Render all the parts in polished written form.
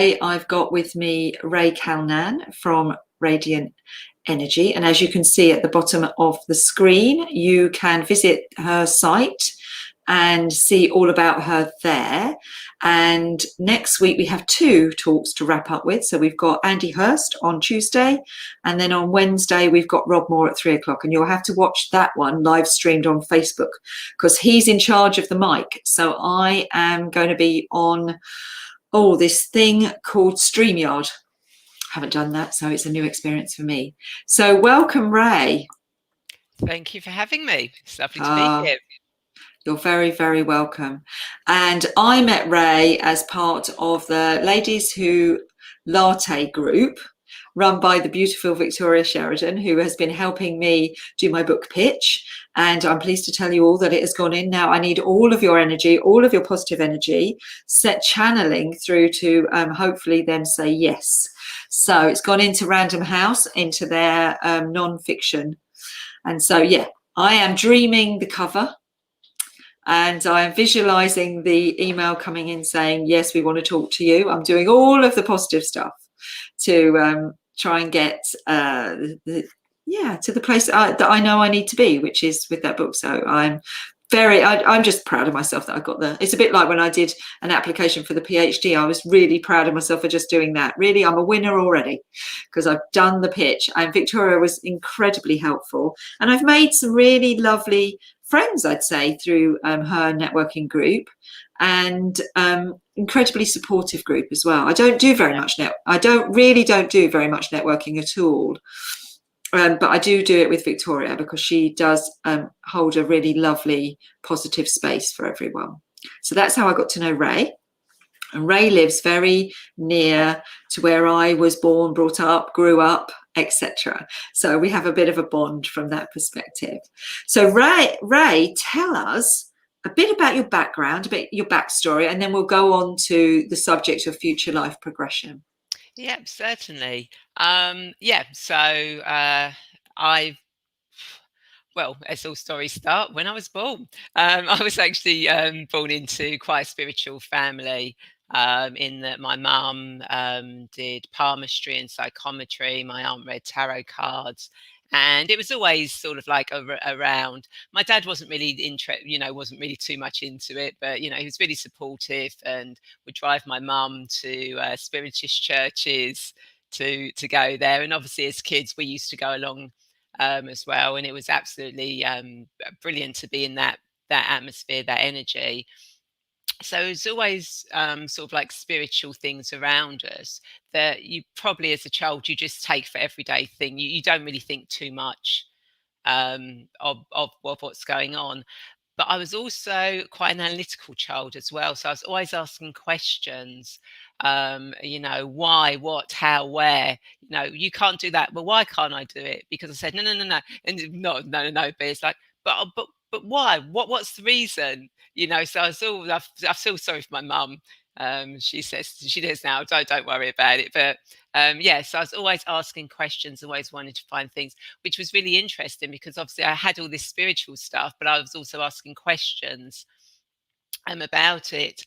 I've got with me Rae Calnan from Radiant Energy. And as you can see at the bottom of the screen, you can visit her site and see all about her there. And next week we have two talks to wrap up with. So we've got Andy Hurst on Tuesday, and then on Wednesday we've got Rob Moore at 3 o'clock. And you'll have to watch that one live streamed on Facebook because he's in charge of the mic. So I am going to be on this thing called StreamYard. Haven't done that, so it's a new experience for me. So welcome, Rae. Thank you for having me. It's lovely to be here. You're very, very welcome. And I met Rae as part of the Ladies Who Latte group run by the beautiful Victoria Sheridan, who has been helping me do my book pitch. And I'm pleased to tell you all that it has gone in. Now I need all of your energy, all of your positive energy, set channeling through to hopefully them say yes. So it's gone into Random House, into their non-fiction. And so, yeah, I am dreaming the cover. And I am visualizing the email coming in saying, yes, we want to talk to you. I'm doing all of the positive stuff to try and get to the place that I know I need to be, which is with that book. So I'm just proud of myself that I got there. It's a bit like when I did an application for the PhD. I was really proud of myself for just doing that. Really, I'm a winner already because I've done the pitch. And Victoria was incredibly helpful. And I've made some really lovely friends, I'd say, through her networking group, and incredibly supportive group as well. I don't do very much don't do very much networking at all. But I do it with Victoria because she does hold a really lovely, positive space for everyone. So that's how I got to know Rae. And Rae lives very near to where I was born, brought up, grew up, etc. So we have a bit of a bond from that perspective. So Rae, tell us a bit about your background, a bit your backstory, and then we'll go on to the subject of future life progression. Yeah, certainly. As all stories start, when I was born, I was actually born into quite a spiritual family. In that my mum did palmistry and psychometry, my aunt read tarot cards, and it was always sort of like around. My dad wasn't really wasn't really too much into it, but he was really supportive and would drive my mum to spiritist churches to go there. And obviously, as kids, we used to go along as well, and it was absolutely brilliant to be in that atmosphere, that energy. So it's always sort of like spiritual things around us that you probably as a child you just take for everyday thing. You don't really think too much of what's going on. But I was also quite an analytical child as well. So I was always asking questions, why, what, how, where, you can't do that. But why can't I do it? Because I said, no. And no. But it's like, but why? What's the reason? So I feel sorry for my mum. She says she does now. Don't worry about it. But so I was always asking questions, always wanting to find things, which was really interesting because obviously I had all this spiritual stuff, but I was also asking questions about it.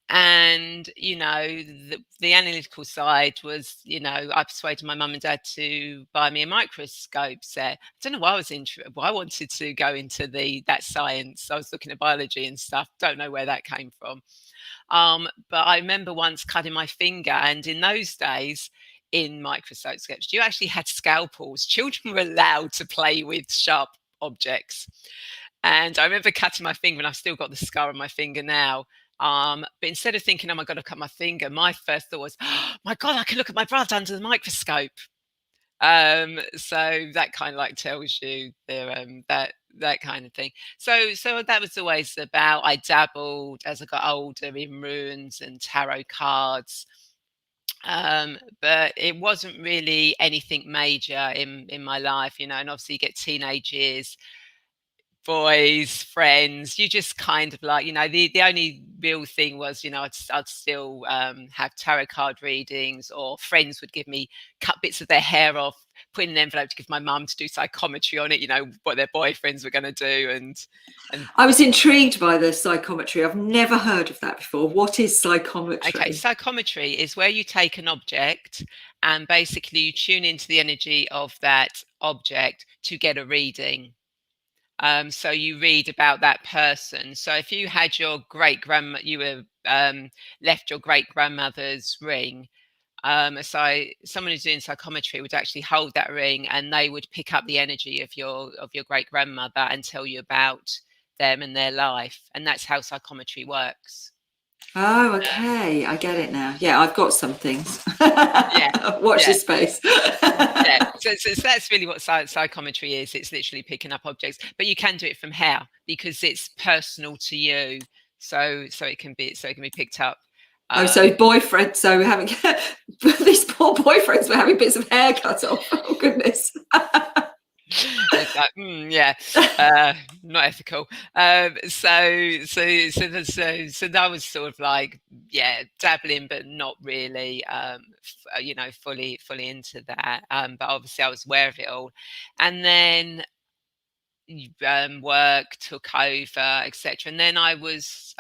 And the analytical side was, I persuaded my mum and dad to buy me a microscope set. I don't know why I wanted to go into that science. I was looking at biology and stuff. Don't know where that came from. But I remember once cutting my finger, and in those days, in microscopes, you actually had scalpels. Children were allowed to play with sharp objects. And I remember cutting my finger, and I've still got the scar on my finger now. But instead of thinking, oh my God, I cut my finger, my first thought was, oh my God, I can look at my blood under the microscope. So that kind of like tells you that kind of thing. So that was always about, I dabbled as I got older in runes and tarot cards. But it wasn't really anything major in my life, and obviously you get teenage years, boys, friends. You just kind of like, the only real thing was, I'd still have tarot card readings, or friends would give me, cut bits of their hair off, put in an envelope to give my mum to do psychometry on it, what their boyfriends were going to do. And I was intrigued by the psychometry. I've never heard of that before. What is psychometry? Okay, psychometry is where you take an object and basically you tune into the energy of that object to get a reading. So you read about that person. So if you had your great grandma, you were left your great grandmother's ring. Someone who's doing psychometry would actually hold that ring, and they would pick up the energy of your great grandmother and tell you about them and their life. And that's how psychometry works. Oh, okay. I get it now. Yeah, I've got some things. Yeah, Watch yeah. this space. Yeah, so that's really what psychometry is. It's literally picking up objects, but you can do it from here because it's personal to you. So it can be picked up. Oh, so boyfriend. So we're having these poor boyfriends were having bits of hair cut off. Oh goodness. It's like, yeah, not ethical. So that was sort of like, yeah, dabbling, but not really, fully into that. But obviously I was aware of it all. And then work took over, etc. And then I was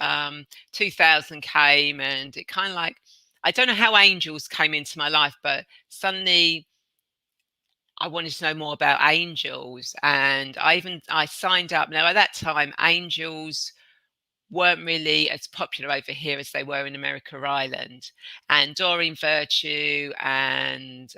2000 came, and it kind of like, I don't know how angels came into my life, but suddenly I wanted to know more about angels, and I signed up. Now at that time, angels weren't really as popular over here as they were in America Island, and Doreen Virtue and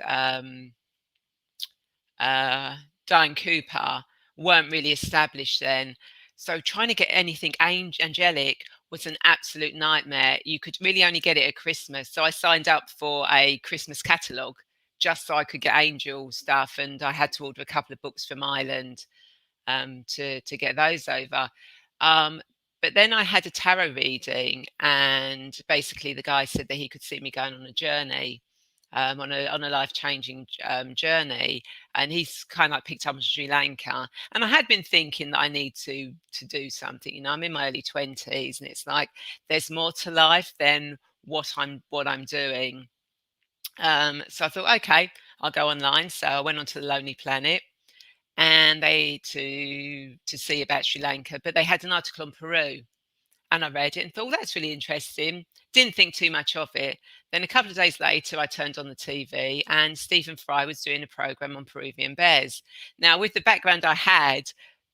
Diane Cooper weren't really established then. So trying to get anything angelic was an absolute nightmare. You could really only get it at Christmas. So I signed up for a Christmas catalogue just so I could get angel stuff. And I had to order a couple of books from Ireland to get those over. But then I had a tarot reading, and basically the guy said that he could see me going on a journey, on a life-changing journey, and he's kind of like picked up on Sri Lanka. And I had been thinking that I need to do something. I'm in my early 20s, and it's like there's more to life than what I'm doing. So I thought, okay, I'll go online. So I went onto the Lonely Planet, and to see about Sri Lanka, but they had an article on Peru. And I read it and thought, that's really interesting. Didn't think too much of it. Then a couple of days later, I turned on the TV and Stephen Fry was doing a program on Peruvian bears. Now, with the background I had,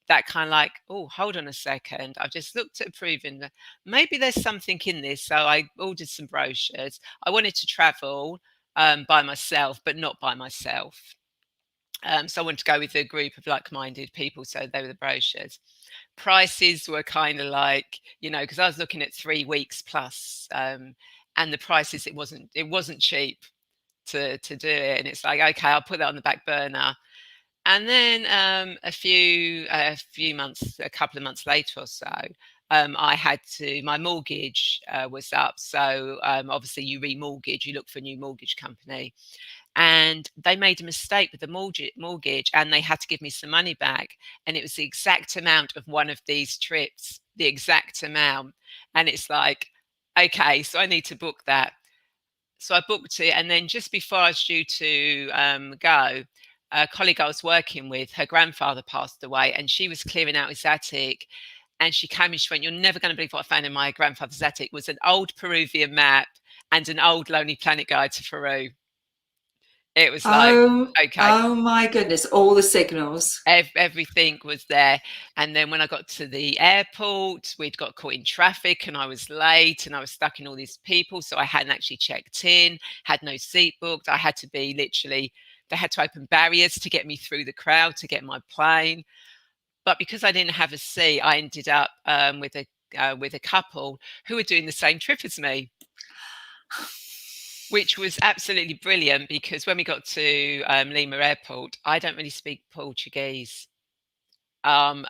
that kind of like, oh, hold on a second. I've just looked at Peruvian. Maybe there's something in this. So I ordered some brochures. I wanted to travel by myself, but not by myself. So I wanted to go with a group of like-minded people. So they were the brochures. Prices were kind of like, because I was looking at 3 weeks plus, and the prices, it wasn't cheap to do it. And it's like, okay, I'll put that on the back burner. And then a couple of months later or so, my mortgage was up. So obviously you remortgage, you look for a new mortgage company. And they made a mistake with the mortgage, and they had to give me some money back. And it was the exact amount of one of these trips, the exact amount. And it's like, okay, so I need to book that. So I booked it. And then just before I was due to go, a colleague I was working with, her grandfather passed away, and she was clearing out his attic. And she came and she went, you're never going to believe what I found in my grandfather's attic. It was an old Peruvian map and an old Lonely Planet guide to Peru. It was like, okay, Oh my goodness, all the signals. everything was there. And then when I got to the airport, we'd got caught in traffic and I was late and I was stuck in all these people. So I hadn't actually checked in, had no seat booked. I had to be literally, they had to open barriers to get me through the crowd to get my plane. But because I didn't have a seat, I ended up with a couple who were doing the same trip as me, which was absolutely brilliant, because when we got to Lima Airport, I don't really speak Portuguese. And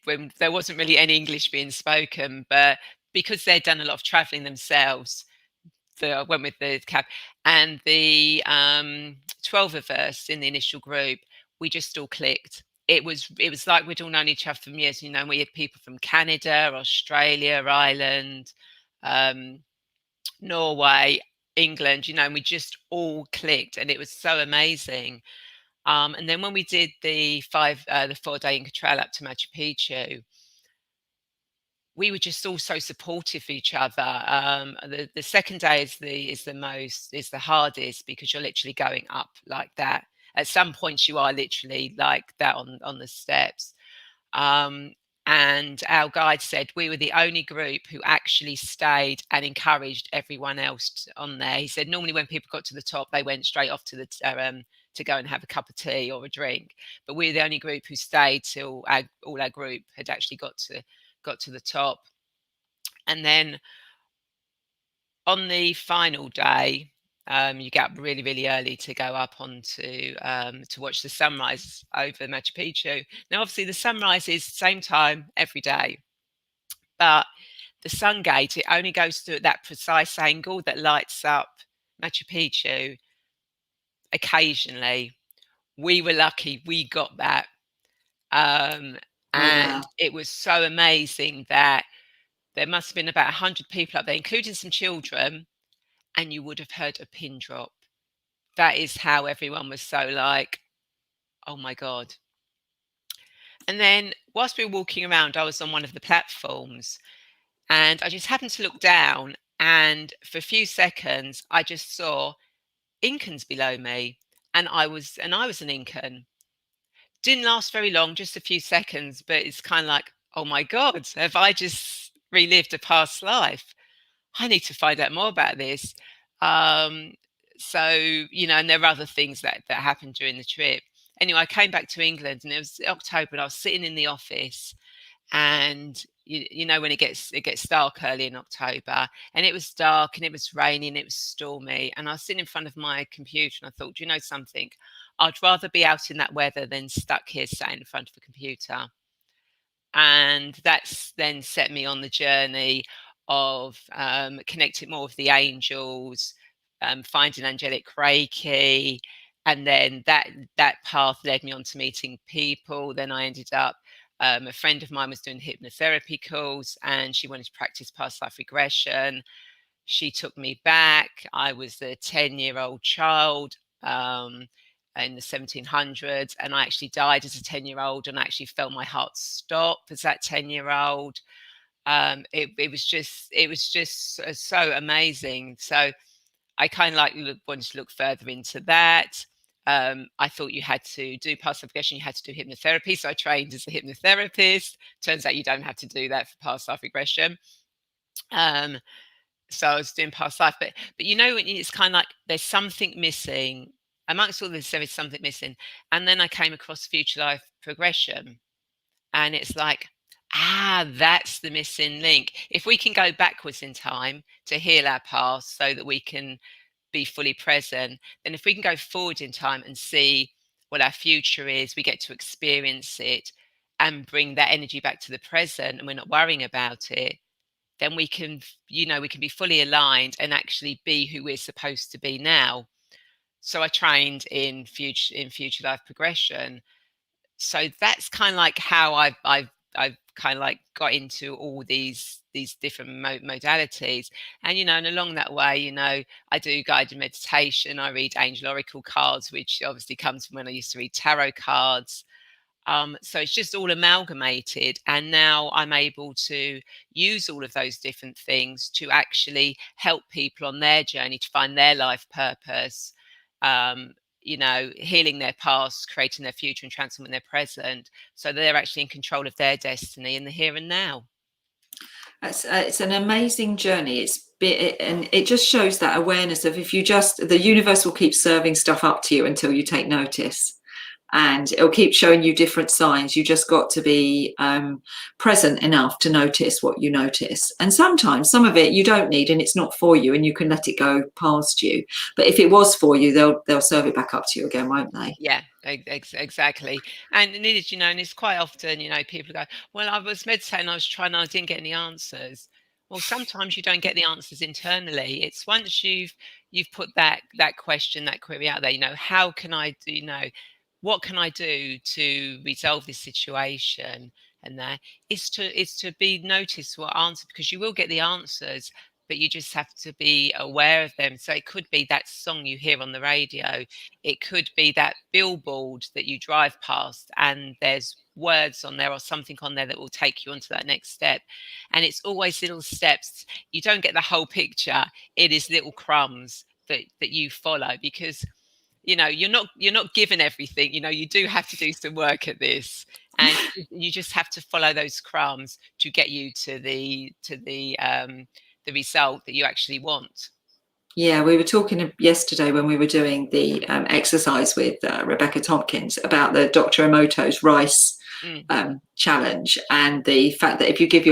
when there wasn't really any English being spoken, but because they'd done a lot of traveling themselves, I went with the cab, and the 12 of us in the initial group, we just all clicked. it was like we'd all known each other for years. You know, we had people from Canada, Australia, Ireland, um, Norway, England, you know, and we just all clicked, and it was so amazing. And then when we did the 4-day Inca Trail up to Machu Picchu, we were just all so supportive of each other. The second day is the hardest, because you're literally going up like that. At some points, you are literally like that on the steps. Um, and our guide said we were the only group who actually stayed and encouraged everyone else on there. He said normally when people got to the top, they went straight off to go and have a cup of tea or a drink. But we were the only group who stayed till all our group had actually got to the top. And then on the final day, you get up really, really early to go up onto to watch the sunrise over Machu Picchu. Now, obviously, the sunrise is the same time every day, but the sun gate, it only goes through at that precise angle that lights up Machu Picchu occasionally. We were lucky we got that. Oh, wow. And it was so amazing that there must have been about 100 people up there, including some children, and you would have heard a pin drop. That is how everyone was so like, oh my God. And then whilst we were walking around, I was on one of the platforms, and I just happened to look down, and for a few seconds I just saw Incans below me, and I was an Incan. Didn't last very long, just a few seconds, but it's kind of like, oh my God, have I just relived a past life? I need to find out more about this. Um, so, you know, and there are other things that happened during the trip. Anyway, I came back to England, and it was October, and I was sitting in the office, and you know when it gets dark early in October, and it was dark and it was raining, it was stormy, and I was sitting in front of my computer, and I thought, do you know something? I'd rather be out in that weather than stuck here sat in front of a computer. And that's then set me on the journey of connecting more with the angels, finding angelic Reiki, and then that path led me on to meeting people. Then I ended up a friend of mine was doing hypnotherapy course, and she wanted to practice past life regression. She took me back. I was a 10-year-old child. In the 1700s, and I actually died as a 10-year-old, and I actually felt my heart stop as that 10-year-old. It was just so amazing. So I kind of wanted to look further into that. I thought you had to do past life regression, you had to do hypnotherapy, so I trained as a hypnotherapist. Turns out you don't have to do that for past life regression. So I was doing past life, but you know, it's kind of like there's something missing amongst all this. There is something missing, and then I came across future life progression, and it's like, that's the missing link. If we can go backwards in time to heal our past so that we can be fully present, then if we can go forward in time and see what our future is, we get to experience it and bring that energy back to the present, and we're not worrying about it, then we can, you know, we can be fully aligned and actually be who we're supposed to be now. So I trained in future life progression. So that's kind of like how I've kind of like got into all these different modalities. And you know, and along that way, you know, I do guided meditation. I read angel oracle cards, which obviously comes from when I used to read tarot cards. So it's just all amalgamated, and now I'm able to use all of those different things to actually help people on their journey to find their life purpose. You know, healing their past, creating their future, and transforming their present, so they're actually in control of their destiny in the here and now. It's an amazing journey. And it just shows that awareness of, if you just, the universe will keep serving stuff up to you until you take notice. And it'll keep showing you different signs. You just got to be present enough to notice what you notice. And sometimes some of it you don't need, and it's not for you, and you can let it go past you. But if it was for you, they'll serve it back up to you again, won't they? Yeah, exactly. And needed, you know, and it's quite often, you know, people go, well, I was meditating, I was trying, I didn't get any answers. Well, sometimes you don't get the answers internally. It's once you've put that question, that query out there, you know, how can I do, you know, what can I do to resolve this situation? And that is to be noticed what answer, because you will get the answers, but you just have to be aware of them. So it could be that song you hear on the radio. It could be that billboard that you drive past and there's words on there or something on there that will take you onto that next step. And it's always little steps. You don't get the whole picture. It is little crumbs that you follow, because you're not given everything. You do have to do some work at this, and you just have to follow those crumbs to get you to the result that you actually want. Yeah, we were talking yesterday when we were doing the exercise with Rebecca Tompkins about the Dr. Emoto's rice challenge, and the fact that if you give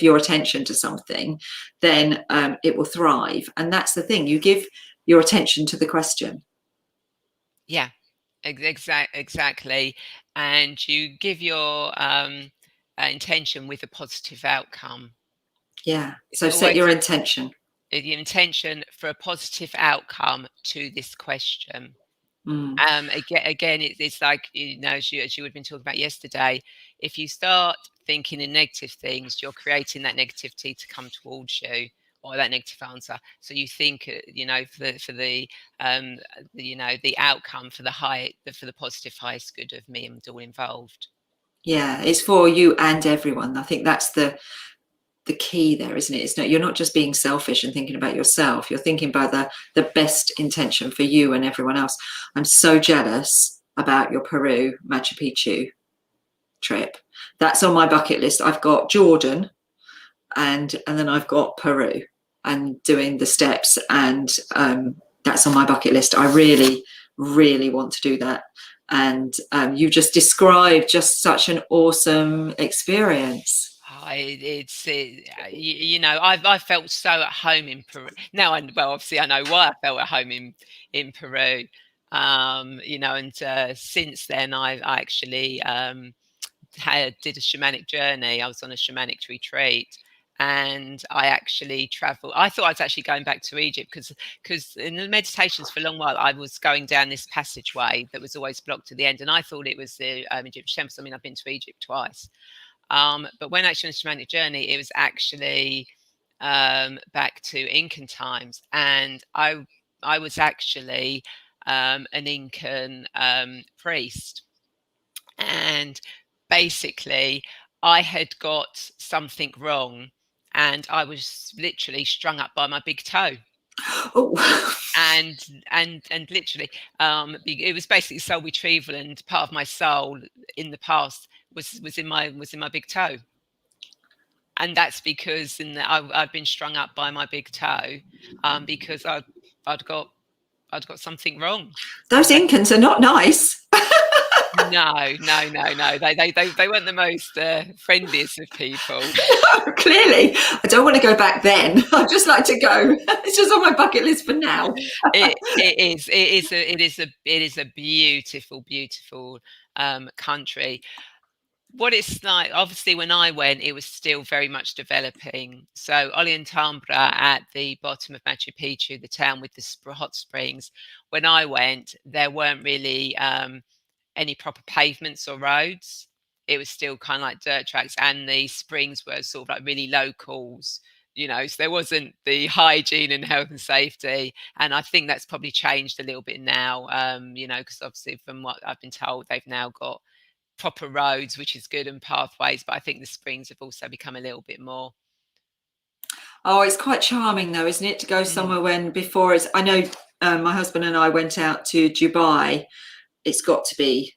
your attention to something, then it will thrive. And that's the thing, you give your attention to the question. Yeah, exactly. And you give your intention with a positive outcome. Yeah, It's so set always your intention. the intention for a positive outcome to this question. Mm. Again, it's like, as you would have been talking about yesterday, if you start thinking in negative things, you're creating that negativity to come towards you, or that negative answer. So you think, the outcome for the positive highest good of me and all involved. Yeah, it's for you and everyone. I think that's the key there, isn't it? It's not, you're not just being selfish and thinking about yourself. You're thinking about the best intention for you and everyone else. I'm so jealous about your Peru Machu Picchu trip. That's on my bucket list. I've got Jordan, and then I've got Peru, and doing the steps, and that's on my bucket list. I really, really want to do that. And you just described just such an awesome experience. I felt so at home in Peru. Now, obviously I know why I felt at home in Peru. And since then I actually did a shamanic journey. I was on a shamanic retreat, and I actually traveled. I thought I was actually going back to Egypt, because in the meditations for a long while I was going down this passageway that was always blocked at the end, and I thought it was the Egyptian temples. I mean, I've been to Egypt twice. But when actually on a shamanic journey, it was actually back to Incan times, and I was actually an Incan priest, and basically I had got something wrong, and I was literally strung up by my big toe. Oh. And literally, it was basically soul retrieval, and part of my soul in the past was in my big toe, and that's because I've been strung up by my big toe, because I'd got something wrong. Those Incans are not nice. No. They weren't the most friendliest of people. Clearly, I don't want to go back then. I'd just like to go. It's just on my bucket list for now. It is a beautiful country. What it's like, obviously, when I went, it was still very much developing. So Ollantaytambo at the bottom of Machu Picchu, the town with the hot springs, when I went, there weren't really any proper pavements or roads. It was still kind of like dirt tracks, and the springs were sort of like really locals, so there wasn't the hygiene and health and safety. And I think that's probably changed a little bit now, because obviously from what I've been told, they've now got proper roads, which is good, and pathways. But I think the springs have also become a little bit more. Oh, it's quite charming though, isn't it, to go somewhere when before I know my husband and I went out to Dubai. It's got to be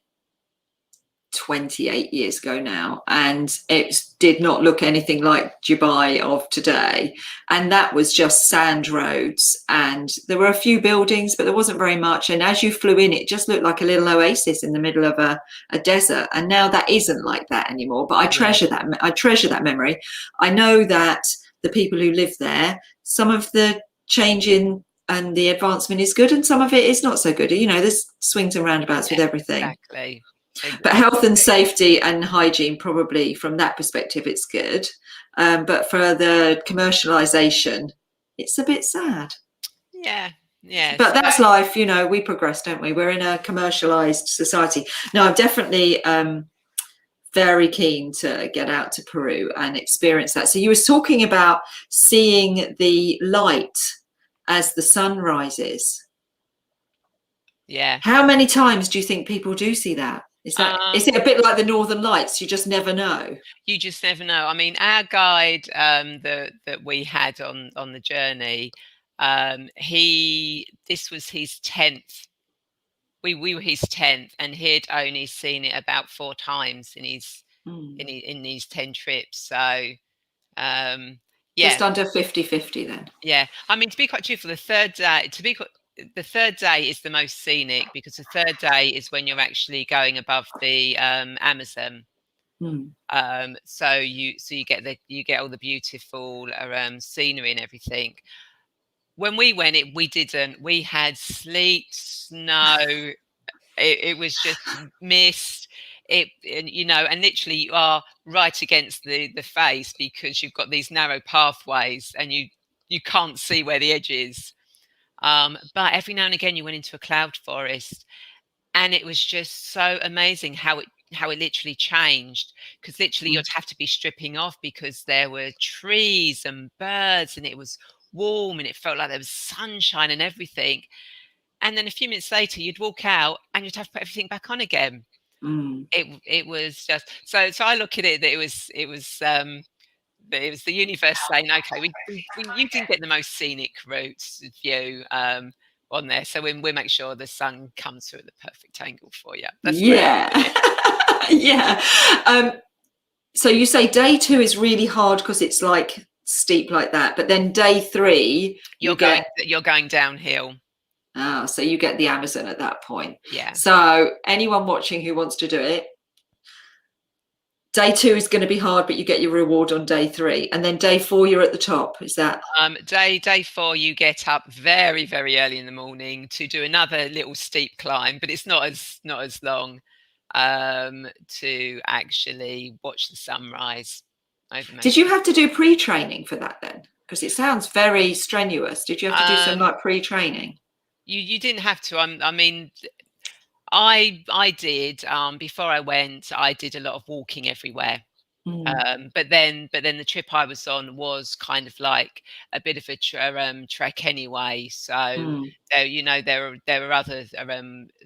28 years ago now, and it did not look anything like Dubai of today, and that was just sand roads, and there were a few buildings, but there wasn't very much. And as you flew in, it just looked like a little oasis in the middle of a desert. And now that isn't like that anymore, but I treasure that memory. I know that the people who live there, some of the changing and the advancement is good, and some of it is not so good. There's swings and roundabouts with everything. Exactly. But health and safety and hygiene, probably from that perspective, it's good. But for the commercialisation, it's a bit sad. Yeah, Yeah. But So that's life, we progress, don't we? We're in a commercialized society. No, I'm definitely very keen to get out to Peru and experience that. So you were talking about seeing the light as the sun rises. yeah. How many times do you think people do see that? Is it a bit like the Northern Lights? You just never know. You just never know. I mean, our guide that we had on the journey, this was his 10th. We were his 10th, and he'd only seen it about 4 times in these 10 trips. So yeah, just under 50-50 then. Yeah, I mean, to be quite truthful, the third day is the most scenic, because the third day is when you're actually going above the Amazon. So you get all the beautiful scenery and everything. When we went, we didn't. We had sleet, snow. It was just mist. And literally you are right against the face, because you've got these narrow pathways and you can't see where the edge is. But every now and again you went into a cloud forest, and it was just so amazing how it literally changed, because literally you'd have to be stripping off, because there were trees and birds, and it was warm, and it felt like there was sunshine and everything. And then a few minutes later you'd walk out and you'd have to put everything back on again. It was just so I look at it that it was the universe saying, okay, you didn't get the most scenic routes view on there, so we'll make sure the sun comes through at the perfect angle for you. That's yeah. So you say day 2 is really hard because it's like steep like that, but then day 3 you're going downhill. So you get the Amazon at that point. Yeah. So anyone watching who wants to do it, day 2 is going to be hard, but you get your reward on day 3, and then day 4 you're at the top. Is that day 4? You get up very, very early in the morning to do another little steep climb, but it's not as long, to actually watch the sunrise over. Did you have to do pre-training for that then? Because it sounds very strenuous. Did you have to do some like pre-training? You didn't have to. I mean, I did. Before I went, I did a lot of walking everywhere. But then the trip I was on was kind of like a bit of a trek anyway. So there were other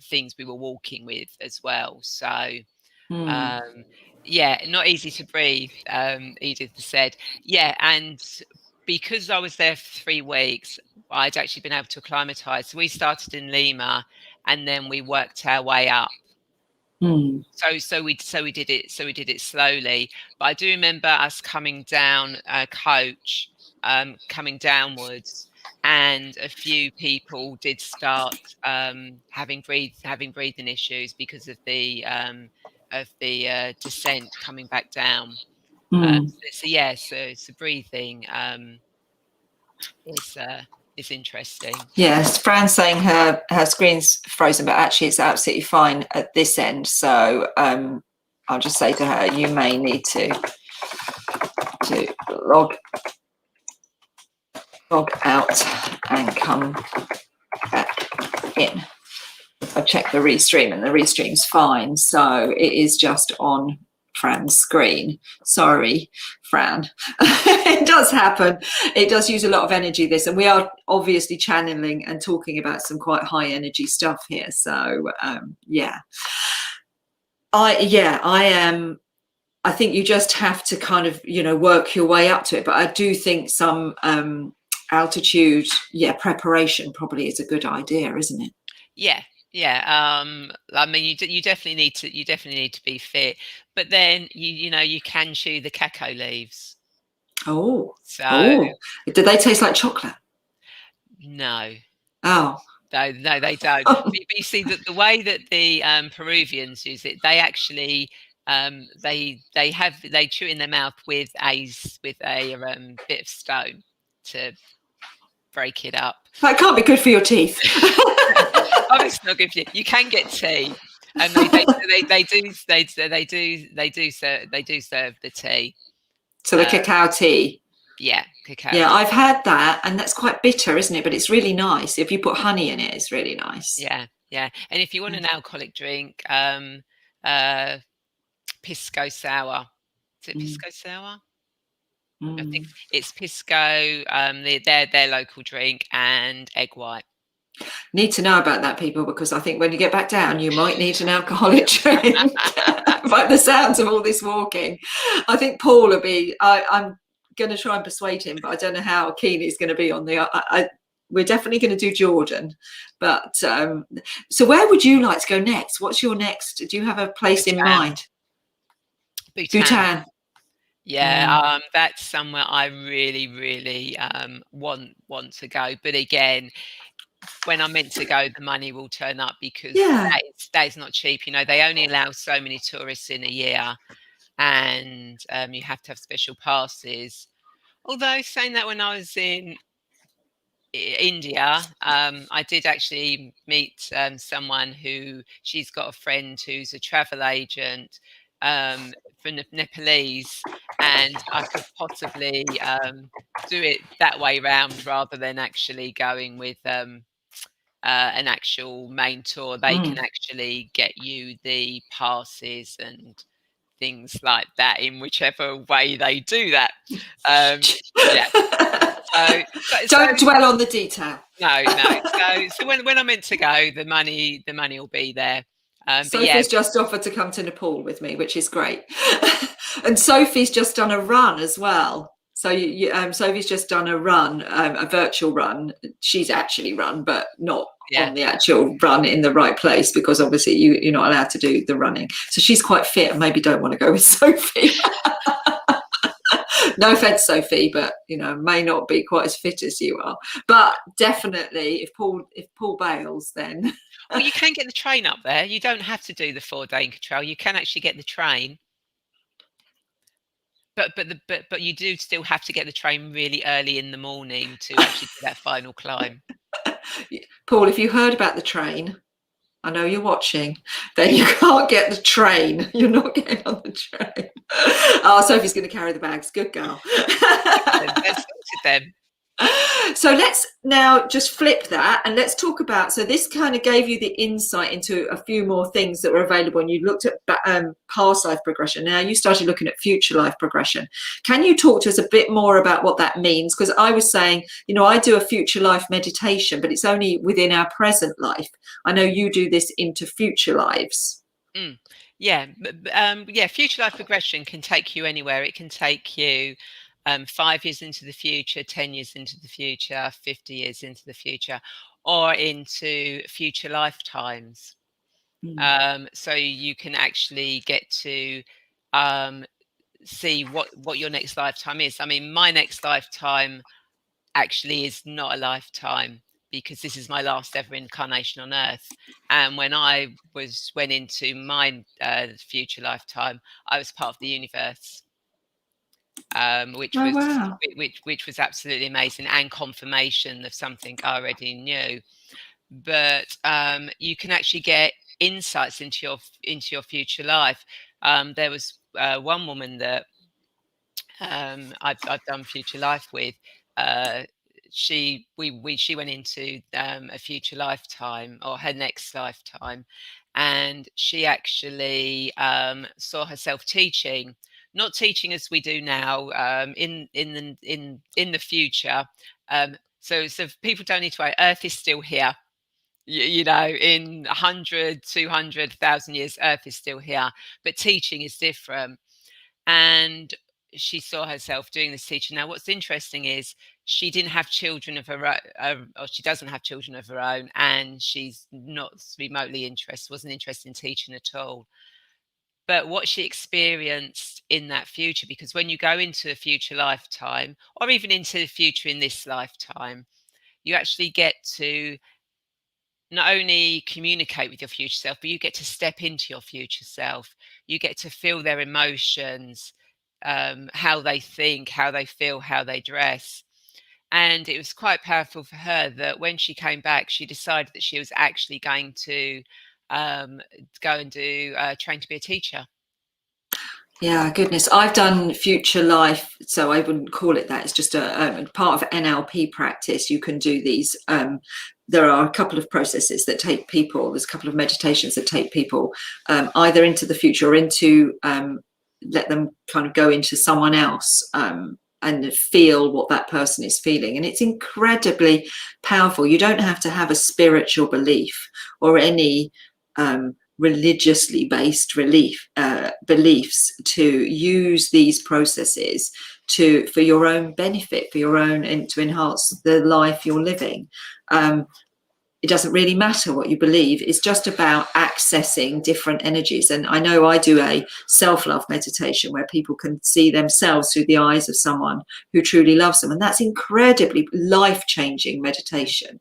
things we were walking with as well. So yeah, not easy to breathe. Edith said, yeah, and because I was there for 3 weeks, I'd actually been able to acclimatise. So we started in Lima, and then we worked our way up. So we did it slowly. But I do remember us coming down a coach, coming downwards, and a few people did start having breathing issues because of the descent coming back down. So breathing is interesting. Yes, Fran's saying her screen's frozen, but actually it's absolutely fine at this end. So I'll just say to her, you may need to log out and come back in. I've checked the restream, and the restream's fine. So it is just on Fran's screen. Sorry, Fran. It does happen. It does use a lot of energy, this, and we are obviously channeling and talking about some quite high energy stuff here. So I think you just have to kind of work your way up to it, but I do think some altitude preparation probably is a good idea, isn't it? I mean, you definitely need to be fit, but then you can chew the cacao leaves. Do they taste like chocolate? No. No, they don't. But you see that the way that the Peruvians use it, they actually they chew in their mouth with a bit of stone to break it up. That can't be good for your teeth. Oh, it's not good for you. You can get tea, and they do serve the tea. So the cacao tea. Yeah. cacao. Yeah, I've had that, and that's quite bitter, isn't it? But it's really nice. If you put honey in it, it's really nice. Yeah, yeah. And if you want Yeah. an alcoholic drink, uh, Pisco Sour. Is it Mm, Pisco Sour? I think mm. it's Pisco, their local drink, and egg white. Need to know about that, people, because I think when you get back down, you might need an alcoholic drink. By the sounds of all this walking, I think Paul will be. I'm going to try and persuade him, but I don't know how keen he's going to be on the. We're definitely going to do Jordan, but so where would you like to go next? What's your next? Do you have a place in Bhutan. mind? Bhutan. Bhutan. Yeah, Mm. that's somewhere I really, really want to go. But again, when I'm meant to go, the money will turn up because Yeah. that is not cheap. You know, they only allow so many tourists in a year, and you have to have special passes. Although saying that, when I was in India, I did actually meet someone who she's got a friend who's a travel agent from the Nepalese, and I could possibly do it that way round rather than actually going with an actual main tour. They can Mm. actually get you the passes and things like that in whichever way they do that. Yeah. So, so Don't dwell on the detail. no, no. So when I'm meant to go, the money will be there. But yeah, Sophie's just offered to come to Nepal with me, which is great. And Sophie's just done a run as well. So Sophie's just done a run, a virtual run. She's actually run, but not yeah. on the actual run in the right place, because obviously you're not allowed to do the running. So she's quite fit and maybe don't want to go with Sophie. No offense, Sophie, but may not be quite as fit as you are. But definitely, if Paul bails, then Well, you can get the train up there. You don't have to do the 4-day trail. You can actually get the train, but you do still have to get the train really early in the morning to actually do that final climb. Paul, if you heard about the train, I know you're watching, then you can't get the train. You're not getting on the train. Oh, Sophie's going to carry the bags. Good girl. Excellent. They're sorted then. So let's now just flip that and let's talk about. So this kind of gave you the insight into a few more things that were available, and you looked at past life progression. Now you started looking at future life progression. Can you talk to us a bit more about what that means? Because I was saying, I do a future life meditation, but it's only within our present life. I know you do this into future lives. Mm. Yeah, yeah. Future life progression can take you anywhere. It can take you 5 years into the future, 10 years into the future, 50 years into the future, or into future lifetimes. Mm. So you can actually get to um, see what your next lifetime is. I mean, my next lifetime actually is not a lifetime, because this is my last ever incarnation on Earth. And when I went into my future lifetime, I was part of the universe, which Oh, was wow. which was absolutely amazing, and confirmation of something I already knew. But you can actually get insights into your future life. There was one woman that I've done future life with. Uh, she went into a future lifetime, or her next lifetime, and she actually saw herself teaching, not teaching as we do now, in the future. So people don't need to worry. Earth is still here. In 100, 200,000 years, Earth is still here, but teaching is different. And she saw herself doing this teaching. Now, what's interesting is she didn't have children of her own, or she doesn't have children of her own, and she's not remotely interested, wasn't interested in teaching at all. But what she experienced in that future, because when you go into a future lifetime, or even into the future in this lifetime, you actually get to not only communicate with your future self, but you get to step into your future self. You get to feel their emotions, how they think, how they feel, how they dress. And it was quite powerful for her that when she came back, she decided that she was actually going to go and do train to be a teacher. Yeah, goodness. I've done future life, so I wouldn't call it that. It's just a part of NLP practice. You can do these. There are a couple of processes that take people, there's a couple of meditations that take people either into the future or into, let them kind of go into someone else and feel what that person is feeling. And it's incredibly powerful. You don't have to have a spiritual belief or any religiously based beliefs to use these processes for your own benefit, for your own, and to enhance the life you're living. It doesn't really matter what you believe. It's just about accessing different energies. And I know I do a self-love meditation where people can see themselves through the eyes of someone who truly loves them. And that's incredibly life-changing meditation.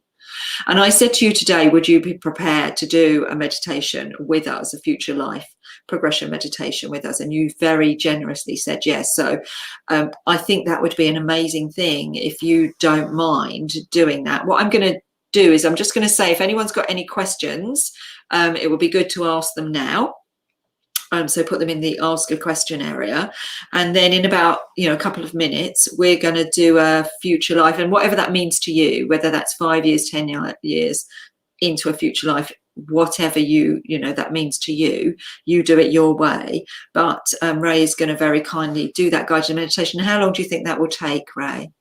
And I said to you today, would you be prepared to do a meditation with us, a future life progression meditation with us? And you very generously said yes. So I think that would be an amazing thing if you don't mind doing that. What I'm going to do is I'm just going to say, if anyone's got any questions, it would be good to ask them now. So put them in the ask a question area, and then in about a couple of minutes we're going to do a future life, and whatever that means to you, whether that's 5 years, 10 years into a future life, whatever that means to you, you do it your way. But Rae is going to very kindly do that guided meditation. How long do you think that will take, Rae?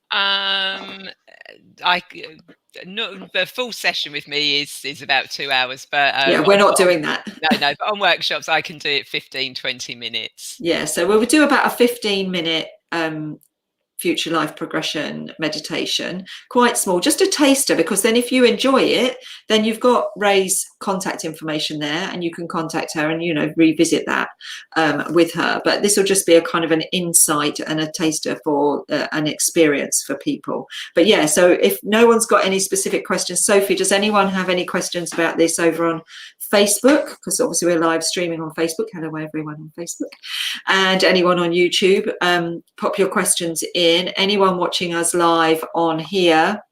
The full session with me is about 2 hours, but Yeah, we're not doing that. No, but on workshops I can do it 15-20 minutes. Yeah, so we'll do about a 15-minute future life progression meditation, quite small, just a taster, because then if you enjoy it, then you've got Rae's contact information there and you can contact her and revisit that with her. But this will just be a kind of an insight and a taster for an experience for people. But yeah, so if no one's got any specific questions, Sophie, does anyone have any questions about this over on Facebook? Because obviously we're live streaming on Facebook. Hello everyone on Facebook, and anyone on YouTube, pop your questions in. Anyone watching us live on here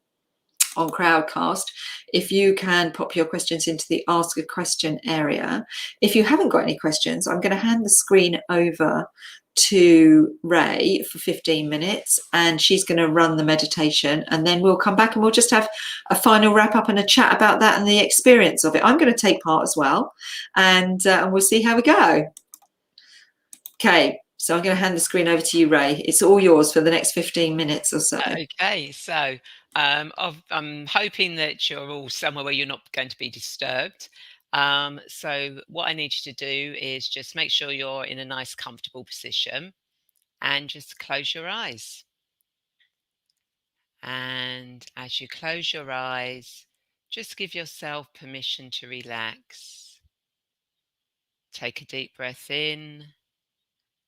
on Crowdcast, if you can pop your questions into the ask a question area. If you haven't got any questions, I'm going to hand the screen over to Rae for 15 minutes and she's going to run the meditation, and then we'll come back and we'll just have a final wrap up and a chat about that and the experience of it. I'm going to take part as well, and we'll see how we go. Okay, so I'm going to hand the screen over to you, Rae. It's all yours for the next 15 minutes or so. Okay, so I'm hoping that you're all somewhere where you're not going to be disturbed. So what I need you to do is just make sure you're in a nice, comfortable position and just close your eyes. And as you close your eyes, just give yourself permission to relax. Take a deep breath in,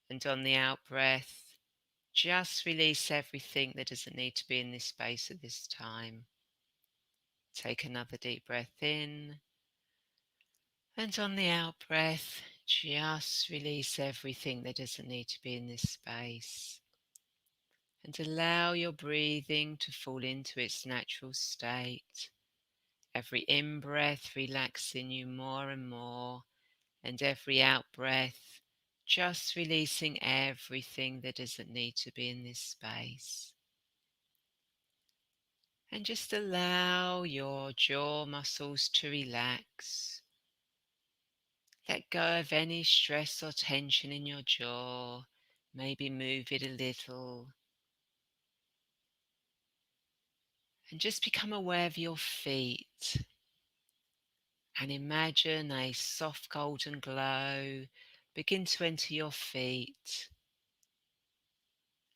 and on the out breath, just release everything that doesn't need to be in this space at this time. Take another deep breath in, and on the out breath, just release everything that doesn't need to be in this space. And allow your breathing to fall into its natural state. Every in-breath relaxing you more and more, and every out-breath just releasing everything that doesn't need to be in this space. And just allow your jaw muscles to relax. Let go of any stress or tension in your jaw. Maybe move it a little. And just become aware of your feet. And imagine a soft golden glow begin to enter your feet.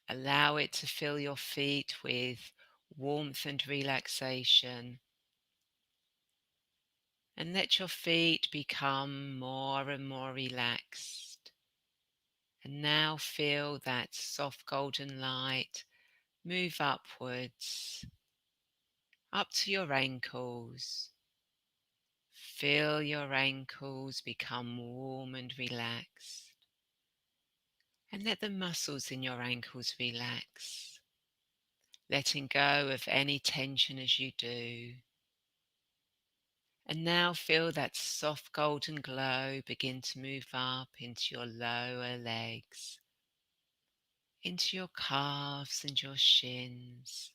Allow it to fill your feet with warmth and relaxation. And let your feet become more and more relaxed. And now feel that soft golden light move upwards, up to your ankles. Feel your ankles become warm and relaxed. And let the muscles in your ankles relax, letting go of any tension as you do. And now feel that soft golden glow begin to move up into your lower legs, into your calves and your shins.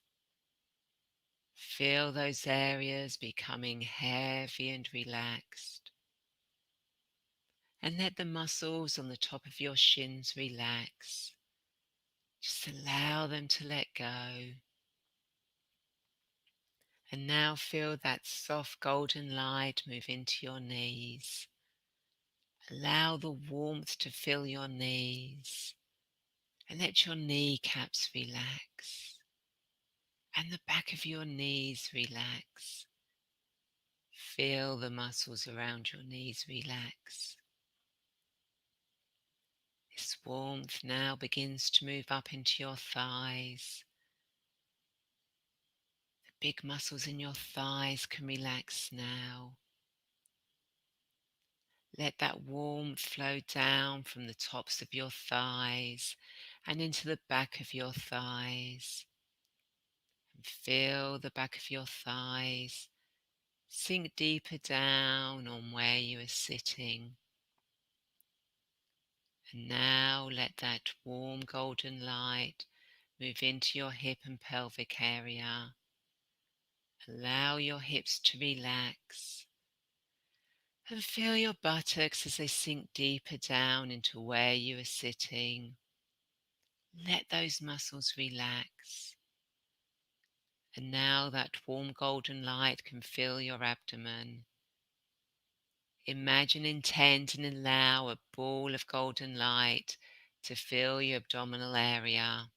Feel those areas becoming heavy and relaxed. And let the muscles on the top of your shins relax. Just allow them to let go. And now feel that soft golden light move into your knees. Allow the warmth to fill your knees. And let your kneecaps relax. And the back of your knees relax. Feel the muscles around your knees relax. This warmth now begins to move up into your thighs. The big muscles in your thighs can relax now. Let that warmth flow down from the tops of your thighs and into the back of your thighs. And feel the back of your thighs sink deeper down on where you are sitting. And now let that warm golden light move into your hip and pelvic area. Allow your hips to relax. And feel your buttocks as they sink deeper down into where you are sitting. Let those muscles relax. And now that warm golden light can fill your abdomen. Imagine, intend and allow a ball of golden light to fill your abdominal area.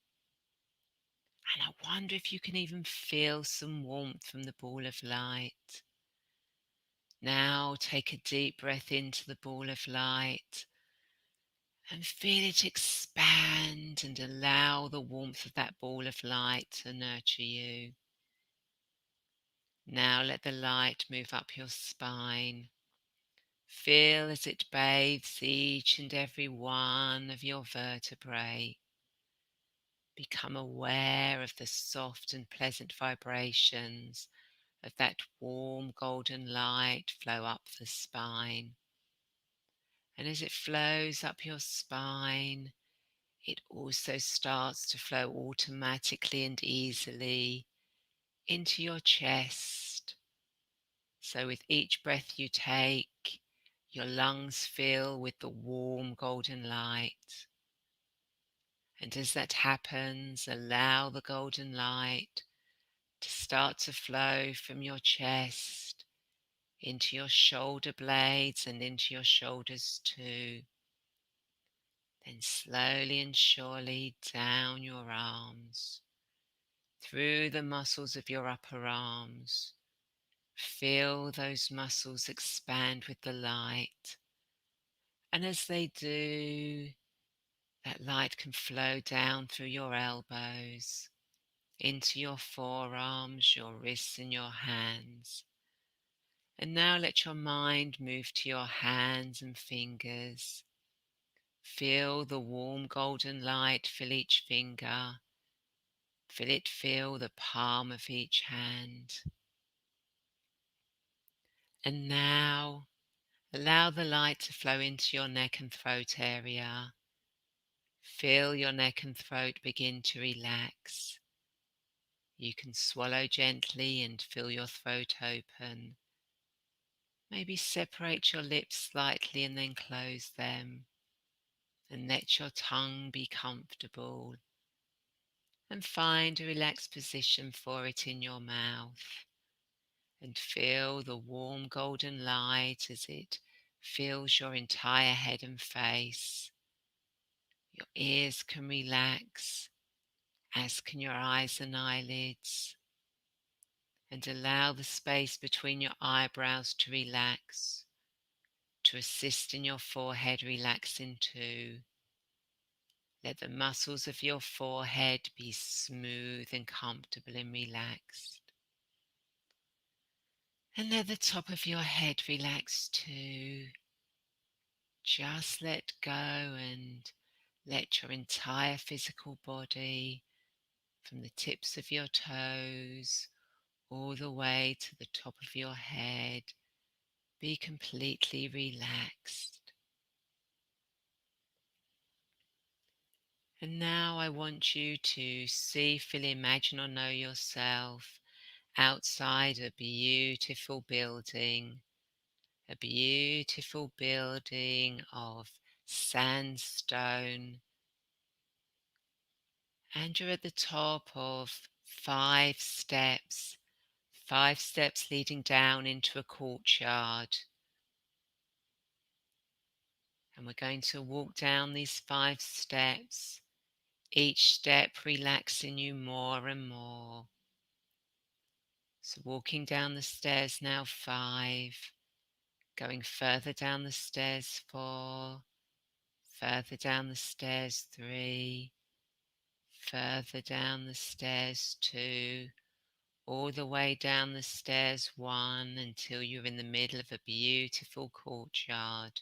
And I wonder if you can even feel some warmth from the ball of light. Now take a deep breath into the ball of light and feel it expand and allow the warmth of that ball of light to nurture you. Now let the light move up your spine. Feel as it bathes each and every one of your vertebrae. Become aware of the soft and pleasant vibrations of that warm golden light flow up the spine. And as it flows up your spine, it also starts to flow automatically and easily into your chest. So with each breath you take, your lungs fill with the warm golden light. And as that happens, allow the golden light to start to flow from your chest into your shoulder blades and into your shoulders too. Then slowly and surely down your arms, through the muscles of your upper arms. Feel those muscles expand with the light. And as they do, that light can flow down through your elbows, into your forearms, your wrists and your hands. And now let your mind move to your hands and fingers. Feel the warm golden light fill each finger. Feel it fill the palm of each hand. And now allow the light to flow into your neck and throat area. Feel your neck and throat begin to relax. You can swallow gently and feel your throat open. Maybe separate your lips slightly and then close them. And let your tongue be comfortable. And find a relaxed position for it in your mouth. And feel the warm golden light as it fills your entire head and face. Your ears can relax, as can your eyes and eyelids. And allow the space between your eyebrows to relax, to assist in your forehead relaxing too. Let the muscles of your forehead be smooth and comfortable and relaxed. And let the top of your head relax too. Just let go and let your entire physical body, from the tips of your toes all the way to the top of your head, Be completely relaxed. And now I want you to see, feel, imagine, or know yourself outside a beautiful building. A beautiful building of sandstone, and you're at the top of 5 steps leading down into a courtyard. And we're going to walk down these 5 steps, each step relaxing you more and more. So walking down the stairs now, 5, going further down the stairs, 4, further down the stairs, 3, further down the stairs, 2, all the way down the stairs, 1, until you're in the middle of a beautiful courtyard.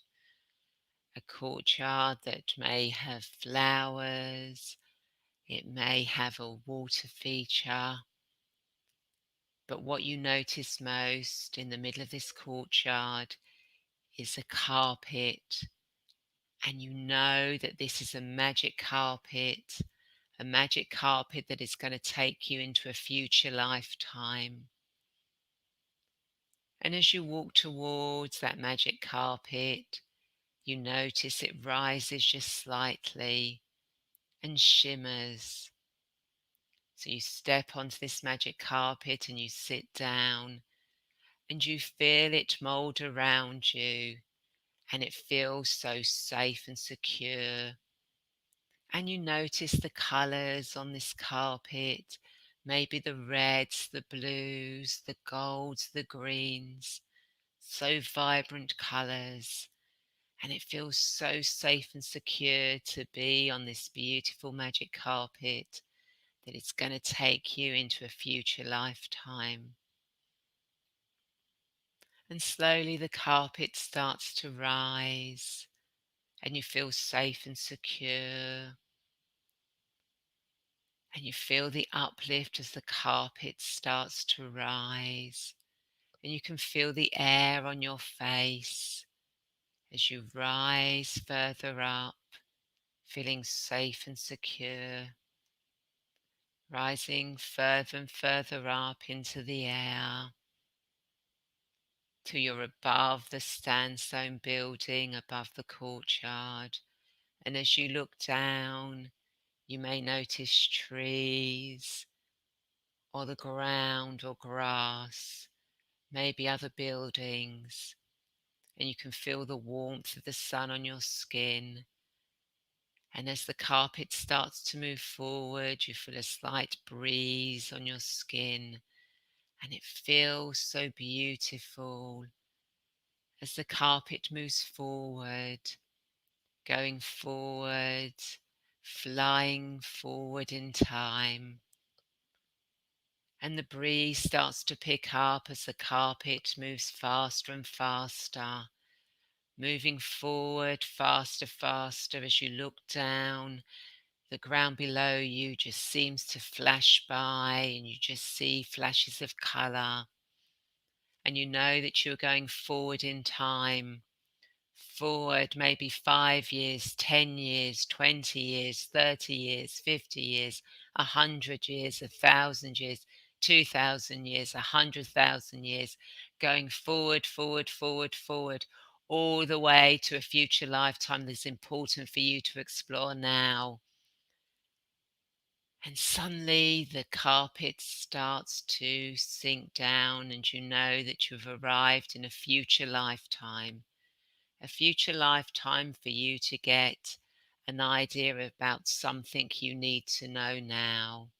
A courtyard that may have flowers, it may have a water feature, but what you notice most in the middle of this courtyard is a carpet, and you know that this is a magic carpet that is going to take you into a future lifetime. And as you walk towards that magic carpet, you notice it rises just slightly and shimmers. So you step onto this magic carpet and you sit down and you feel it mold around you, and it feels so safe and secure. And you notice the colours on this carpet, maybe the reds, the blues, the golds, the greens, so vibrant colours. And it feels so safe and secure to be on this beautiful magic carpet, that it's going to take you into a future lifetime. And slowly the carpet starts to rise, and you feel safe and secure. And you feel the uplift as the carpet starts to rise. And you can feel the air on your face as you rise further up, feeling safe and secure. Rising further and further up into the air, till you're above the sandstone building, above the courtyard. And as you look down, you may notice trees, or the ground, or grass, maybe other buildings, and you can feel the warmth of the sun on your skin. And as the carpet starts to move forward, you feel a slight breeze on your skin, and it feels so beautiful as the carpet moves forward, going forward, flying forward in time. And the breeze starts to pick up as the carpet moves faster and faster, moving forward faster, faster. As you look down, the ground below you just seems to flash by, and you just see flashes of colour. And you know that you're going forward in time, forward maybe 5 years, 10 years, 20 years, 30 years, 50 years, 100 years, 1,000 years, 2,000 years, 100,000 years, going forward, forward, forward, forward, all the way to a future lifetime that's important for you to explore now. And suddenly the carpet starts to sink down, and you know that you've arrived in a future lifetime for you to get an idea about something you need to know now.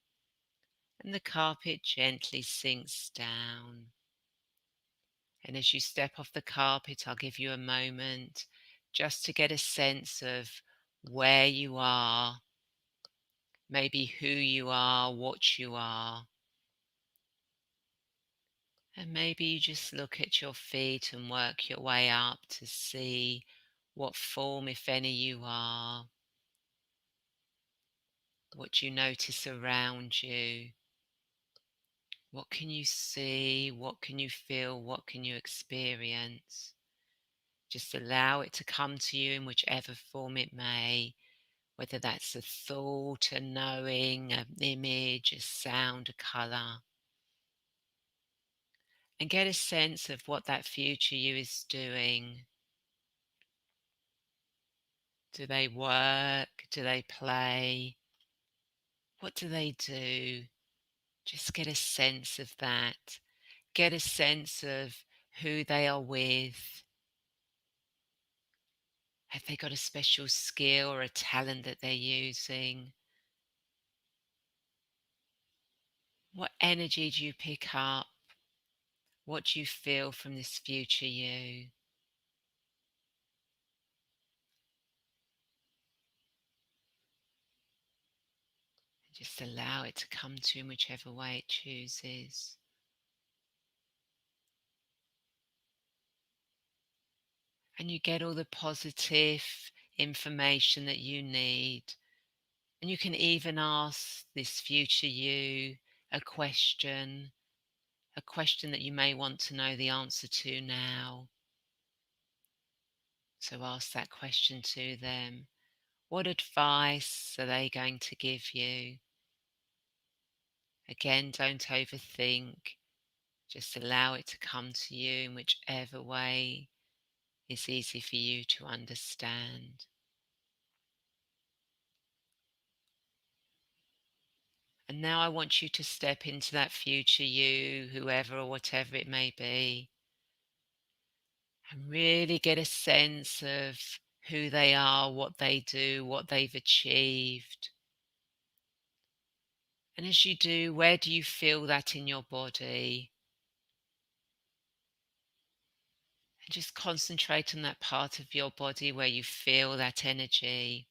And the carpet gently sinks down. And as you step off the carpet, I'll give you a moment just to get a sense of where you are, maybe who you are, what you are. And maybe you just look at your feet and work your way up to see what form, if any, you are. What you notice around you. What can you see? What can you feel? What can you experience? Just allow it to come to you in whichever form it may, whether that's a thought, a knowing, an image, a sound, a colour. And get a sense of what that future you is doing. Do they work? Do they play? What do they do? Just get a sense of that. Get a sense of who they are with. Have they got a special skill or a talent that they're using? What energy do you pick up? What do you feel from this future you? Just allow it to come to you in whichever way it chooses. And you get all the positive information that you need. And you can even ask this future you a question that you may want to know the answer to now. So ask that question to them. What advice are they going to give you? Again, don't overthink. Just allow it to come to you in whichever way is easy for you to understand. And now I want you to step into that future you, whoever or whatever it may be, and really get a sense of who they are, what they do, what they've achieved. And as you do, where do you feel that in your body? And just concentrate on that part of your body where you feel that energy.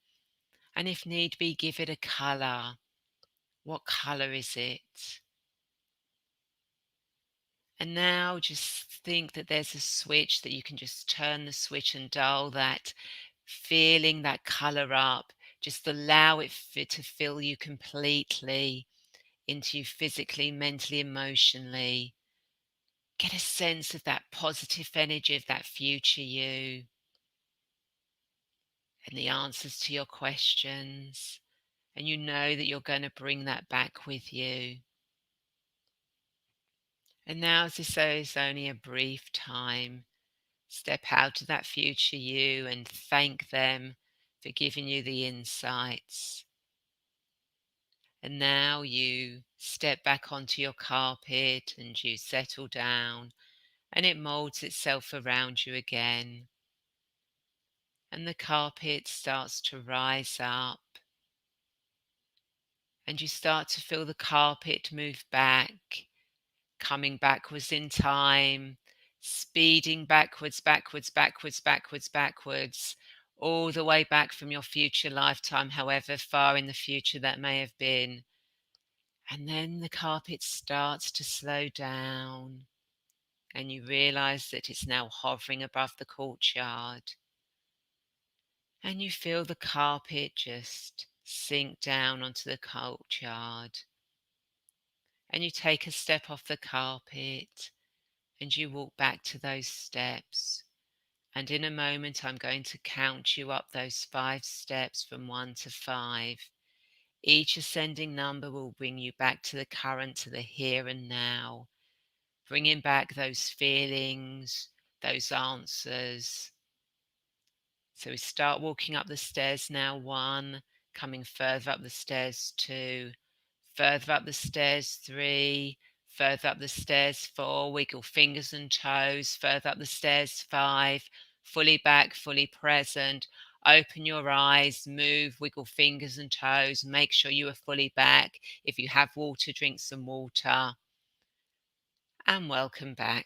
And if need be, give it a colour. What colour is it? And now just think that there's a switch that you can just turn the switch and dial that feeling, that colour up. Just allow it to fill you completely, into you physically, mentally, emotionally. Get a sense of that positive energy of that future you and the answers to your questions. And you know that you're going to bring that back with you. And now, as this is only a brief time, step out of that future you and thank them for giving you the insights. And now you step back onto your carpet and you settle down and it molds itself around you again. And the carpet starts to rise up and you start to feel the carpet move back, coming backwards in time, speeding backwards, backwards, backwards, backwards, backwards, all the way back from your future lifetime, however far in the future that may have been. And then the carpet starts to slow down and you realize that it's now hovering above the courtyard. And you feel the carpet just sink down onto the courtyard. And you take a step off the carpet and you walk back to those steps. And in a moment, I'm going to count you up those 5 steps from 1 to 5. Each ascending number will bring you back to the current, to the here and now, bringing back those feelings, those answers. So we start walking up the stairs now. 1, coming further up the stairs. 2, further up the stairs. 3, further up the stairs. 4, wiggle fingers and toes. Further up the stairs. 5, fully back, fully present. Open your eyes, move, wiggle fingers and toes. Make sure you are fully back. If you have water, drink some water. And welcome back.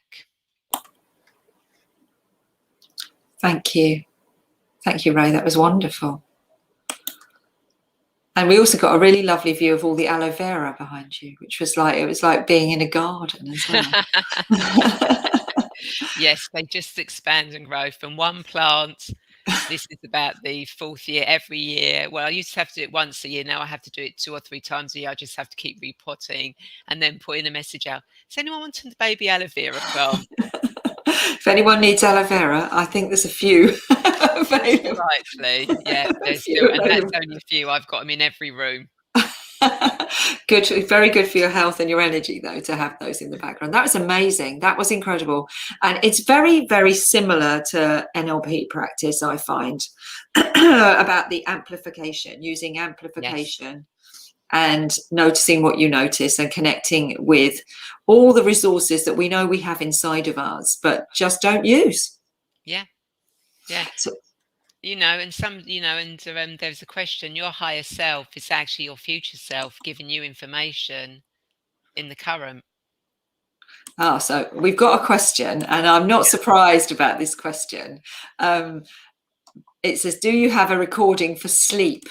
Thank you. Thank you, Rae. That was wonderful. And we also got a really lovely view of all the aloe vera behind you, which was like, it was like being in a garden as well. Yes, they just expand and grow from one plant This is about the fourth year every year. Well, I used to have to do it once a year. Now I have to do it 2 or 3 times a year. I just have to keep repotting and then putting a message out. Does anyone want a baby aloe vera plant? If anyone needs aloe vera, I think there's a few Most available. likely, yeah. A There's few still, and that's available. only a few. I've got them in every room. Good, very good for your health and your energy, though, to have those in the background. That was amazing. That was incredible. And it's very, very similar to NLP practice, I find, about the amplification, using Yes. amplification and noticing what you notice and connecting with all the resources that we know we have inside of us, but just don't use. Yeah. Yeah. So, And there's a question. Your higher self is actually your future self giving you information in the current. so we've got a question, and I'm not surprised about this question. It says, do you have a recording for sleep?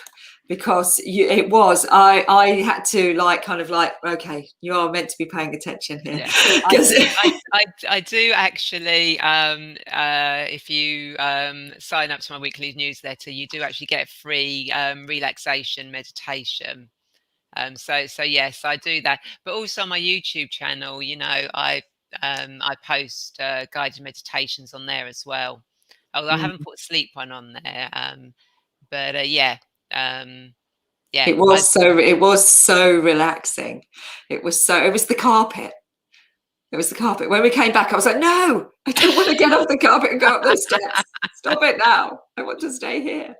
Because I had to okay, you are meant to be paying attention here. Yeah, I do actually. If you sign up to my weekly newsletter, you do actually get free relaxation meditation. So yes, I do that. But also on my YouTube channel, I post guided meditations on there as well. Although I haven't put a sleep one on there. But yeah, yeah. It was so relaxing. It was the carpet. It was the carpet. When we came back, I was like, no, I don't want to get off the carpet and go up those steps. Stop it now. I want to stay here.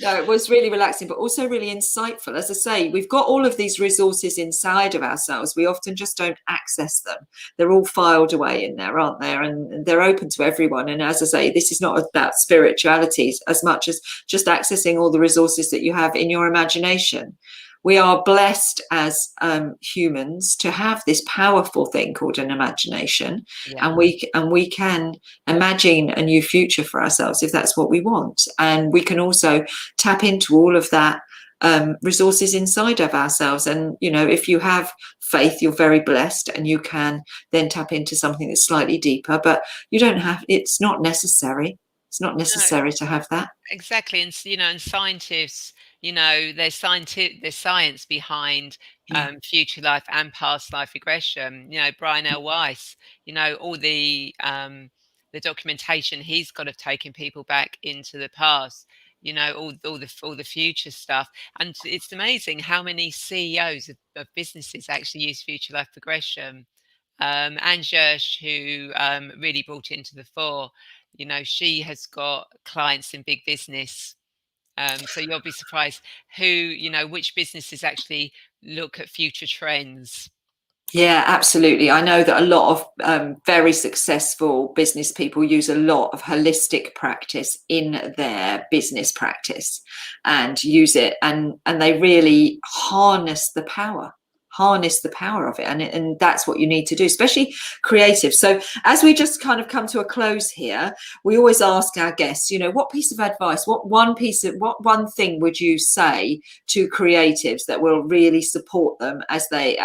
No, it was really relaxing, but also really insightful. As I say, we've got all of these resources inside of ourselves. We often just don't access them. They're all filed away in there, aren't there? And they're open to everyone. And as I say, this is not about spirituality as much as just accessing all the resources that you have in your imagination. We are blessed as humans to have this powerful thing called an imagination, Yeah. and we can imagine a new future for ourselves if that's what we want. And we can also tap into all of that resources inside of ourselves. And if you have faith, you're very blessed, and you can then tap into something that's slightly deeper. But you don't have. It's not necessary. It's not No. necessary to have that. Exactly, and scientists, there's science behind Yeah. future life and past life regression. Brian L. Weiss, all the documentation he's got of taking people back into the past. All the future stuff, and it's amazing how many CEOs of businesses actually use future life regression. Anne Gersh, who really brought it into the fore, she has got clients in big business. So you'll be surprised which businesses actually look at future trends. Yeah, absolutely. I know that a lot of very successful business people use a lot of holistic practice in their business practice and use it, and they really harness the power of it, and that's what you need to do, especially creative. So as we just kind of come to a close here, we always ask our guests, what piece of advice, what one thing would you say to creatives that will really support them as they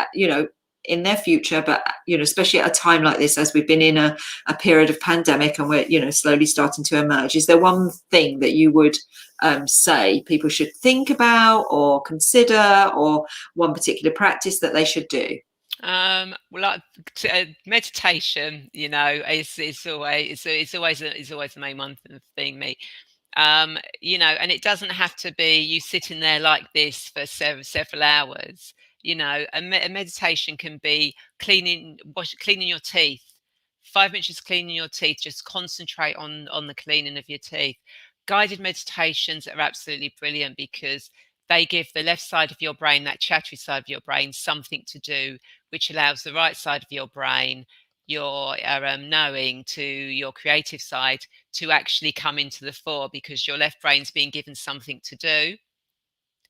in their future, but especially at a time like this, as we've been in a period of pandemic and we're slowly starting to emerge? Is there one thing that you would say people should think about or consider, or one particular practice that they should do? Well, meditation, it's always the main one thing. And it doesn't have to be you sitting there like this for several hours. A meditation can be cleaning your teeth. 5 minutes just cleaning your teeth. Just concentrate on the cleaning of your teeth. Guided meditations are absolutely brilliant because they give the left side of your brain, that chattery side of your brain, something to do, which allows the right side of your brain, your knowing, to your creative side, to actually come into the fore, because your left brain's being given something to do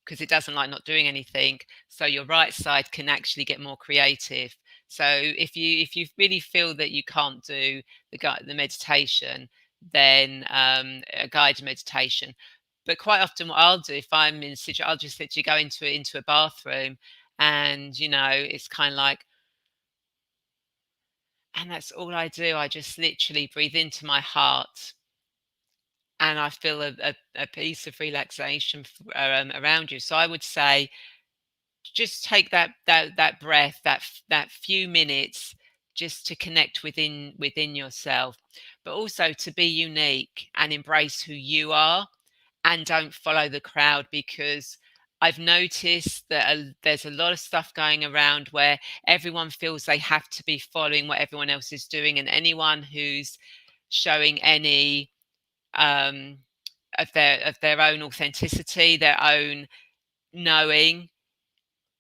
because it doesn't like not doing anything. So your right side can actually get more creative. So if you really feel that you can't do the meditation, then a guided meditation. But quite often, what I'll do if I'm in situation, I'll just literally go into a bathroom, and it's kind of like, and that's all I do. I just literally breathe into my heart, and I feel a piece of relaxation around you. So I would say, just take that breath, that few minutes, just to connect within yourself, but also to be unique and embrace who you are, and don't follow the crowd, because I've noticed that there's a lot of stuff going around where everyone feels they have to be following what everyone else is doing, and anyone who's showing any um, of their own authenticity, their own knowing,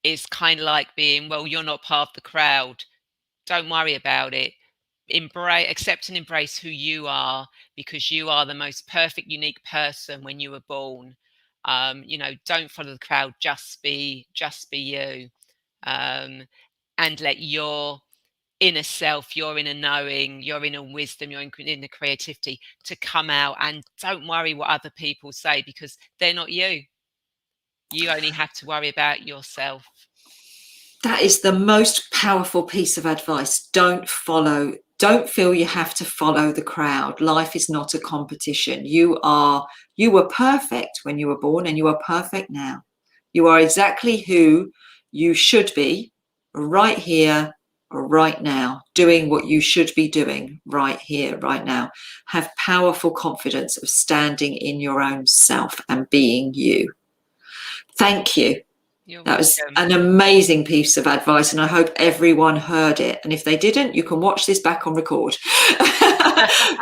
is kind of like being, well, you're not part of the crowd. Don't worry about it. Embrace, accept and embrace who you are, because you are the most perfect, unique person when you were born. Don't follow the crowd. Just be you, um, and let your inner self, your inner knowing, your inner wisdom, your inner creativity to come out. And don't worry what other people say, because they're not you. You only have to worry about yourself. That is the most powerful piece of advice. Don't feel you have to follow the crowd. Life is not a competition. You were perfect when you were born, and you are perfect now. You are exactly who you should be, right here, right now, doing what you should be doing right here, right now. Have powerful confidence of standing in your own self and being you. Thank you. You're That was welcome. an amazing piece of advice, and I hope everyone heard it. And if they didn't, you can watch this back on record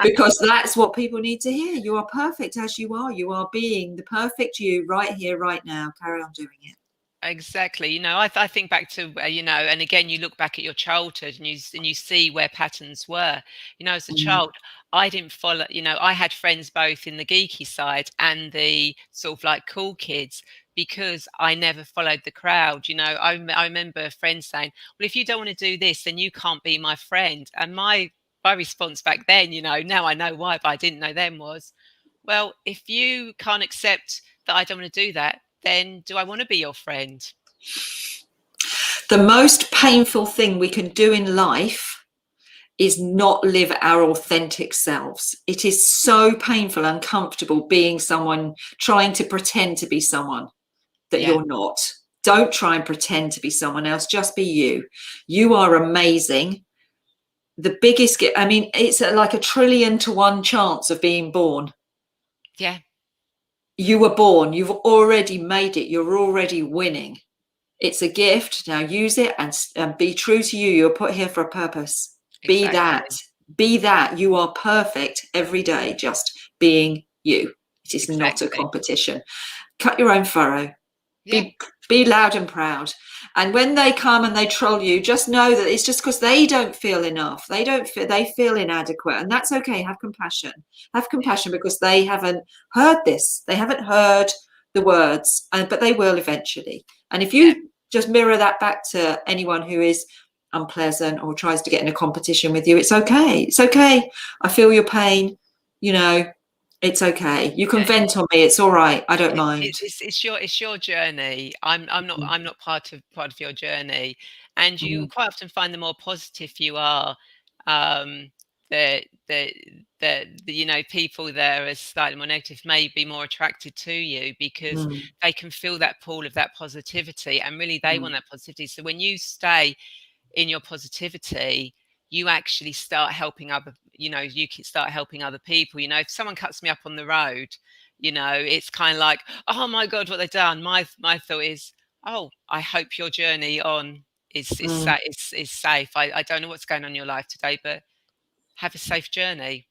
because that's what people need to hear. You are perfect as you are. You are being the perfect you right here, right now. Carry on doing it. Exactly. I think back to, and again, you look back at your childhood, and you see where patterns were. As a child, I didn't follow. I had friends both in the geeky side and the sort of like cool kids, because I never followed the crowd. I remember a friend saying, "Well, if you don't want to do this, then you can't be my friend." And my response back then, now I know why, but I didn't know then, was, well, if you can't accept that I don't want to do that, then do I want to be your friend? The most painful thing we can do in life is not live our authentic selves. It is so painful and uncomfortable being someone, trying to pretend to be someone that you're not. Don't try and pretend to be someone else. Just be you. You are amazing. The biggest gift, I mean, it's like 1,000,000,000,000 to 1 chance of being born. Yeah. You were born. You've already made it. You're already winning. It's a gift. Now use it and be true to you. You're put here for a purpose. Be Exactly. that. Be that. You are perfect every day, just being you. It is not a competition. Cut your own furrow. Yeah. Be loud and proud. And when they come and they troll you, just know that it's just because they don't feel enough. They feel inadequate, and that's okay. Have compassion. Have compassion, because they haven't heard this. They haven't heard the words, but they will eventually. And if you just mirror that back to anyone who is unpleasant or tries to get in a competition with you, it's okay. It's okay. I feel your pain. It's okay. You can vent on me. It's all right. I don't mind. It's your journey. I'm not part of your journey, and you quite often find the more positive you are, the people there are slightly more negative may be more attracted to you, because they can feel that pull of that positivity, and really they want that positivity. So when you stay in your positivity, you actually start helping you can start helping other people. If someone cuts me up on the road, it's kind of like, oh my God, what they've done. My thought is, oh, I hope your journey on is safe. I don't know what's going on in your life today, but have a safe journey.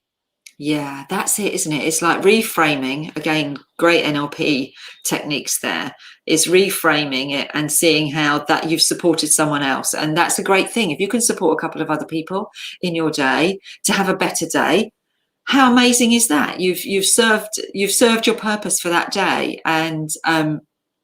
Yeah, that's it, isn't it? It's like reframing. Again, great NLP techniques there. Is reframing it and seeing how that you've supported someone else. And that's a great thing. If you can support a couple of other people in your day to have a better day, how amazing is that? You've served your purpose for that day, and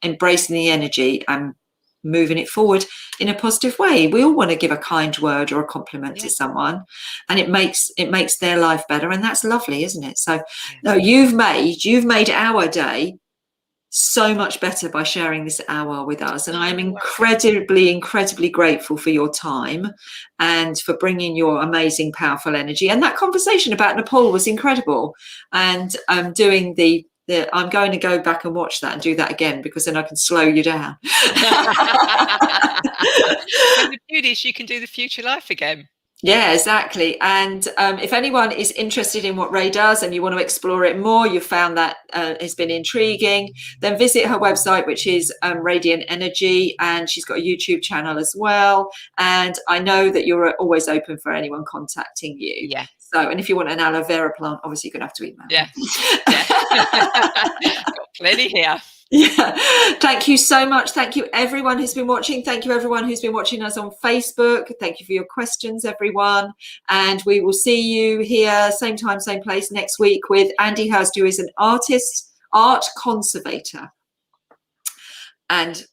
embracing the energy and moving it forward in a positive way. We all want to give a kind word or a compliment to someone, and it makes their life better, and that's lovely, isn't it? So no, you've made our day so much better by sharing this hour with us. And I am incredibly grateful for your time and for bringing your amazing, powerful energy. And that conversation about Nepal was incredible. And I'm doing I'm going to go back and watch that and do that again, because then I can slow you down. And the beauty is you can do the future life again. Yeah, exactly. And if anyone is interested in what Rae does and you want to explore it more, you found that has been intriguing, then visit her website, which is Radiant Energy, and she's got a YouTube channel as well. And I know that you're always open for anyone contacting you. Yeah. So, and if you want an aloe vera plant, obviously you're going to have to email. Yeah. Yeah. Got plenty here. Yeah, thank you so much. Thank you everyone who's been watching. Thank you everyone who's been watching us on Facebook. Thank you for your questions, everyone. And we will see you here same time, same place next week with Andy Hurst, who is an art conservator. And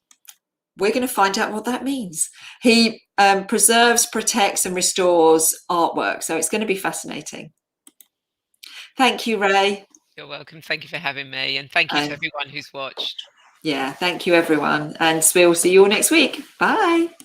we're going to find out what that means. He preserves, protects and restores artwork. So it's going to be fascinating. Thank you, Rae. You're welcome. Thank you for having me. And thank you to everyone who's watched. Yeah, thank you, everyone. And we'll see you all next week. Bye.